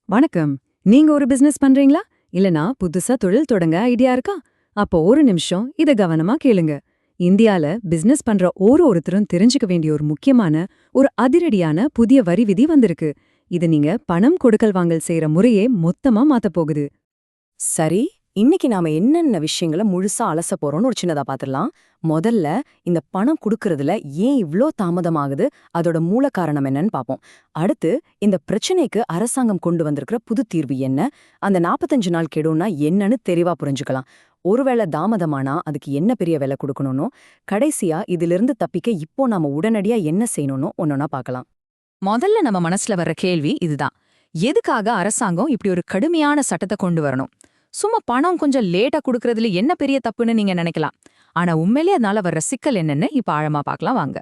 வணக்கம். நீங்க ஒரு பிசினஸ் பண்றீங்களா? இல்லனா புதுசா தொழில் தொடங்க ஐடியா இருக்கா? அப்போ ஒரு நிமிஷம் இத கவனமா கேளுங்க. இந்தியால பிசினஸ் பண்ற ஒருத்தரும் தெரிஞ்சுக்க வேண்டிய ஒரு முக்கியமான, ஒரு அதிரடியான புதிய வரி விதி வந்திருக்கு. இது நீங்க பணம் கொடுக்கல் வாங்கல் செய்யற முறையே மொத்தமா மாத்தப் போகுது. சரி, இன்னைக்கு நாம என்னென்ன விஷயங்கள முழுசா அலச போறோம்னு ஒரு சின்னதா பாத்துடலாம். முதல்ல இந்த பணம் குடுக்கறதுல ஏன் இவ்ளோ தாமதமாகுது, அதோட மூல காரணம் என்னன்னு பாப்போம். அடுத்து இந்த பிரச்சனைக்கு அரசாங்கம் கொண்டு வந்திருக்கிற புது தீர்வு என்ன, அந்த 45 நாள் கெடுன்னா என்னன்னு தெளிவா புரிஞ்சுக்கலாம். ஒருவேளை தாமதமானா அதுக்கு என்ன பெரிய விலை கொடுக்கணும்னோ, கடைசியா இதிலிருந்து தப்பிக்க இப்போ நாம உடனடியா என்ன செய்யணும்னு ஒன்னொன்னா பார்க்கலாம். முதல்ல நம்ம மனசுல வர்ற கேள்வி இதுதான். எதுக்காக அரசாங்கம் இப்படி ஒரு கடுமையான சட்டத்தை கொண்டு வரணும்? சும்மா பணம் கொஞ்சம் லேட்டா குடுக்கறதுல என்ன பெரிய தப்புன்னு நீங்க நினைக்கலாம். ஆனா உண்மையிலே அதனால வர்ற சிக்கல் என்னன்னு இப்ப ஆழமா பார்க்கலாம் வாங்க.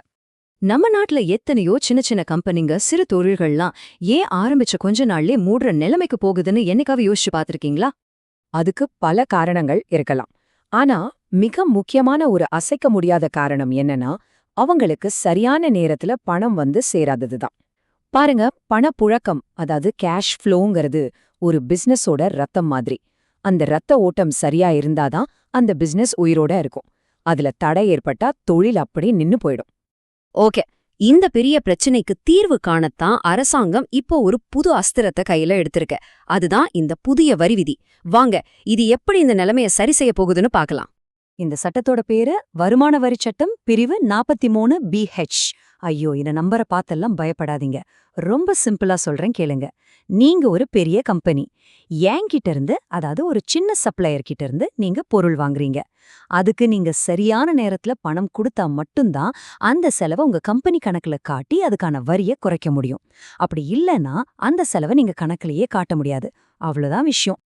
நம்ம நாட்டுல எத்தனையோ சின்ன சின்ன கம்பெனிங்க, சிறு தொழில்கள்லாம் ஏன் ஆரம்பிச்ச கொஞ்ச நாள்லயே மூடுற நிலைமைக்கு போகுதுன்னு என்னைக்காவது யோசிச்சு பார்த்திருக்கீங்களா? அதுக்கு பல காரணங்கள் இருக்கலாம். ஆனா மிக முக்கியமான ஒரு அசைக்க முடியாத காரணம் என்னன்னா, அவங்களுக்கு சரியான நேரத்துல பணம் வந்து சேராததுதான். பாருங்க, பணப்புழக்கம், அதாவது கேஷ் ஃப்ளோங்கிறது ஒரு பிசினஸோட ரத்தம் மாதிரி. அந்த ரத்த ஓட்டம் சரியா இருந்தாதான் அந்த பிசினஸ் உயிரோட இருக்கும். அதுல தடை ஏற்பட்டா தொழில் அப்படி நின்னு போயிடும். ஓகே, இந்த பெரிய பிரச்சனைக்கு தீர்வு காணத்தான் அரசாங்கம் இப்போ ஒரு புது அஸ்திரத்தை கையில எடுத்திருக்க. அதுதான் இந்த புதிய வரி விதி. வாங்க, இது எப்படி இந்த நிலைமைய சரி செய்ய போகுதுன்னு பார்க்கலாம். இந்த சட்டத்தோட பேரு வருமான வரி சட்டம் பிரிவு 43BH. ஐயோ, இந்த நம்பரை பார்த்தெல்லாம் பயப்படாதீங்க. ரொம்ப சிம்பிளா சொல்றேன் கேளுங்க. நீங்க ஒரு பெரிய கம்பெனி. என்கிட்ட இருந்து, அதாவது ஒரு சின்ன சப்ளையர் கிட்ட இருந்து நீங்க பொருள் வாங்குறீங்க. அதுக்கு நீங்க சரியான நேரத்துல பணம் கொடுத்தா மட்டும்தான் அந்த செலவை உங்க கம்பெனி கணக்குல காட்டி அதுக்கான வரியை குறைக்க முடியும். அப்படி இல்லைன்னா அந்த செலவை நீங்க கணக்குலயே காட்ட முடியாது. அவ்வளவுதான் விஷயம்.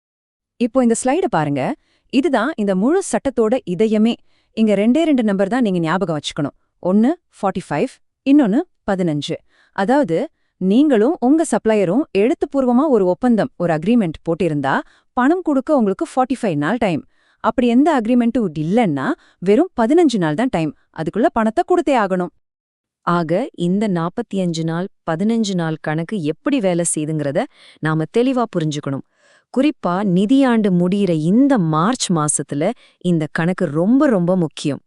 இப்போ இந்த ஸ்லைட பாருங்க. இதுதான் இந்த முழு சட்டத்தோட இதயமே. இங்க ரெண்டு நம்பர் தான் நீங்க ஞாபகம் வச்சுக்கணும். ஒன்னு 45, இன்னொன்னு 15. அதாவது நீங்களும் உங்க சப்ளையரும் எழுத்துப்பூர்வமா ஒரு ஒப்பந்தம், ஒரு அக்ரிமெண்ட் போட்டிருந்தா பணம் கொடுக்க உங்களுக்கு 45 நாள் டைம். அப்படி எந்த அக்ரிமெண்ட்டும் இல்லைன்னா வெறும் 15 நாள் தான் டைம். அதுக்குள்ள பணத்தை கொடுத்தே ஆகணும். ஆக இந்த 45 நாள் 15 நாள் கணக்கு எப்படி வேலை செய்துங்கிறத நாம தெளிவா புரிஞ்சுக்கணும். குறிப்பா நிதியாண்டு முடியிற இந்த மார்ச் மாசத்துல இந்த கணக்கு ரொம்ப ரொம்ப முக்கியம்.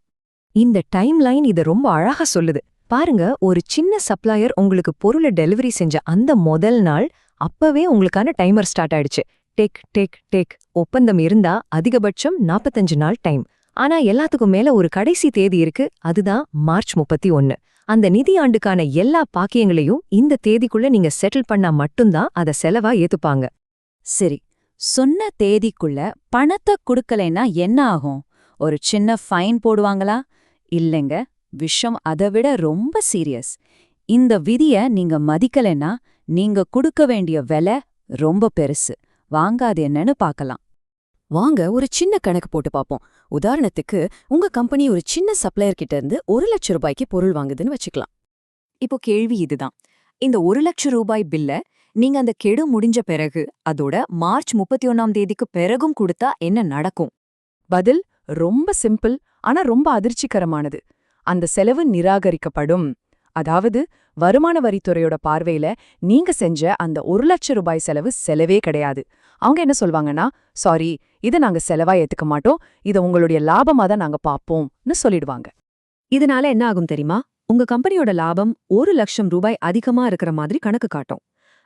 இந்த டைம்லைன் இத ரொம்ப அழகா சொல்லுது. பாருங்க, ஒரு சின்ன சப்ளையர் உங்களுக்கு பொருளை டெலிவரி செஞ்ச அந்த முதல் நாள் அப்பவே உங்களுக்கான டைமர் ஸ்டார்ட் ஆயிடுச்சு. டேக் டேக் டேக் ஒப்பந்தம் இருந்தா அதிகபட்சம் 45 நாள் டைம். ஆனா எல்லாத்துக்கும் மேல ஒரு கடைசி தேதி இருக்கு, அதுதான் மார்ச் 31. அந்த நிதியாண்டுக்கான எல்லா பாக்கியங்களையும் இந்த தேதிக்குள்ள நீங்க செட்டில் பண்ணா மட்டும்தான் அத செலவா ஏத்துப்பாங்க. சரி, சொன்ன தேதிக்குள்ள பணத்தை குடுக்கலைன்னா என்ன ஆகும்? ஒரு சின்ன ஃபைன் போடுவாங்களா? இல்லைங்க, விஷயம் அதை விட ரொம்ப சீரியஸ். இந்த விதிய நீங்க மதிக்கலைன்னா நீங்க கொடுக்க வேண்டிய விலை ரொம்ப பெருசு. வாங்க, அது என்னன்னு பார்க்கலாம். வாங்க ஒரு சின்ன கணக்கு போட்டு பார்ப்போம். உதாரணத்துக்கு, உங்க கம்பெனி ஒரு சின்ன சப்ளையர் கிட்ட இருந்து 1 லட்சம் ரூபாய்க்கு பொருள் வாங்குதுன்னு வச்சுக்கலாம். இப்போ கேள்வி இதுதான். இந்த 1 லட்சம் ரூபாய் பில்ல நீங்க அந்த கெடு முடிஞ்ச பிறகு, அதோட மார்ச் 31ஆம் தேதிக்கு பிறகும் கொடுத்தா என்ன நடக்கும்? பதில் ரொம்ப சிம்பிள், ஆனா ரொம்ப அதிர்ச்சிகரமானது. அந்த செலவு நிராகரிக்கப்படும். அதாவது வருமான வரித்துறையோட பார்வையில நீங்க செஞ்ச அந்த 1 லட்சம் ரூபாய் செலவு செலவே கிடையாது. அவங்க என்ன சொல்வாங்கன்னா, சாரி, இதை நாங்க செலவா ஏத்துக்க மாட்டோம், இதை உங்களுடைய லாபமா தான் நாங்க பாப்போம்னு சொல்லிடுவாங்க. இதனால என்ன ஆகும் தெரியுமா? உங்க கம்பெனியோட லாபம் 1 லட்சம் ரூபாய் அதிகமா இருக்கிற மாதிரி கணக்கு காட்டும்.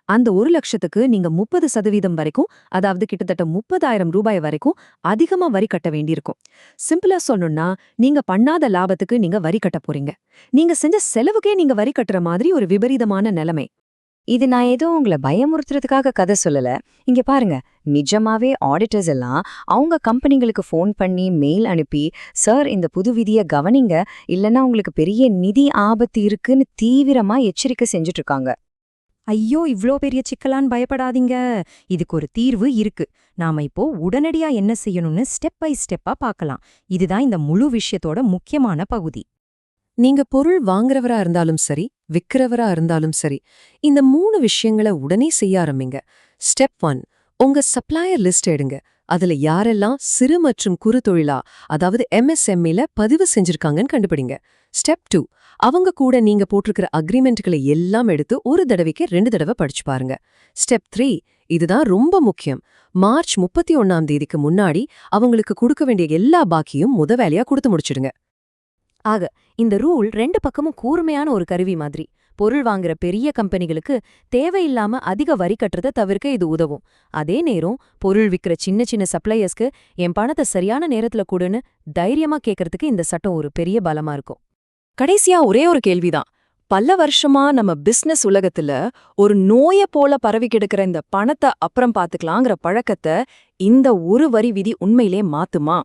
அந்த 1 லட்சத்துக்கு நீங்க 30% வரைக்கும், அதாவது கிட்டத்தட்ட 30,000 ரூபாய் வரைக்கும் அதிகமா வரி கட்ட வேண்டியிருக்கும். சிம்பிளா சொல்லணும்னா, நீங்க பண்ணாத லாபத்துக்கு நீங்க வரி கட்ட போறீங்க. நீங்க செஞ்ச செலவுக்கே நீங்க வரி கட்டுற மாதிரி ஒரு விபரீதமான நிலைமை. இது நான் ஏதோ உங்களை பயமுறுத்துறதுக்காக கதை சொல்லல. இங்க பாருங்க, நிஜமாவே ஆடிட்டர்ஸ் எல்லாம் அவங்க கம்பெனிங்களுக்கு ஃபோன் பண்ணி மெயில் அனுப்பி, சார் இந்த புது விதியை கவனிங்க, இல்லைன்னா உங்களுக்கு பெரிய நிதி ஆபத்து இருக்குன்னு தீவிரமா எச்சரிக்கை செஞ்சுட்டு இருக்காங்க. ஐயோ, இவ்ளோ பெரிய சிக்கலான்னு பயப்படாதீங்க. இதுக்கு ஒரு தீர்வு இருக்கு. நாம இப்போ உடனடியா என்ன செய்யணும்னு ஸ்டெப் பை ஸ்டெப்பா பார்க்கலாம். இதுதான் இந்த முழு விஷயத்தோட முக்கியமான பகுதி. நீங்க பொருள் வாங்குறவரா இருந்தாலும் சரி, விக்கிறவரா இருந்தாலும் சரி, இந்த 3 விஷயங்களை உடனே செய்ய ஆரம்பிங்க. ஸ்டெப் 1, உங்க சப்ளையர் லிஸ்ட் எடுங்க. அதுல யாரெல்லாம் சிறு மற்றும் குறு தொழிலா, அதாவது MSMEல பதிவு செஞ்சிருக்காங்கன்னு கண்டுபிடிங்க. ஸ்டெப் 2, அவங்க கூட நீங்க போட்டிருக்கிற அக்ரிமெண்ட்களை எல்லாம் எடுத்து ஒரு தடவைக்கு 2 தடவை படிச்சு பாருங்க. ஸ்டெப் 3, இதுதான் ரொம்ப முக்கியம். மார்ச் 31ஆம் தேதிக்கு முன்னாடி அவங்களுக்கு கொடுக்க வேண்டிய எல்லா பாக்கியும் வேலையா கொடுத்து முடிச்சிடுங்க. ஆக இந்த ரூல் ரெண்டு பக்கமும் கூர்மையான ஒரு கருவி மாதிரி. பொருள் வாங்குற பெரிய கம்பெனிகளுக்கு தேவையில்லாம அதிக வரி கட்டுறத தவிர்க்க இது உதவும். அதே நேரம் பொருள் விக்கிற சின்ன சின்ன சப்ளையர்ஸ்க்கு என் பணத்தை சரியான நேரத்துல கொடுன்னு தைரியமா கேட்கறதுக்கு இந்த சட்டம் ஒரு பெரிய பலமா இருக்கும். கடைசியா ஒரே ஒரு கேள்விதான். பல வருஷமா நம்ம பிசினஸ் உலகத்துல ஒரு நோய போல பரவி கிடக்கிற இந்த பணத்தை அப்புறம் பாத்துக்கலாங்கிற பழக்கத்தை இந்த ஒரு வரி விதி உண்மையிலே மாத்துமா?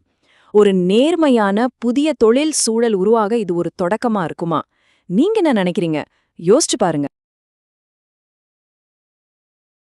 ஒரு நேர்மையான புதிய தொழில் சூழல் உருவாக இது ஒரு தொடக்கமா இருக்குமா? நீங்க என்ன நினைக்கிறீங்க? யோசிச்சு பாருங்க.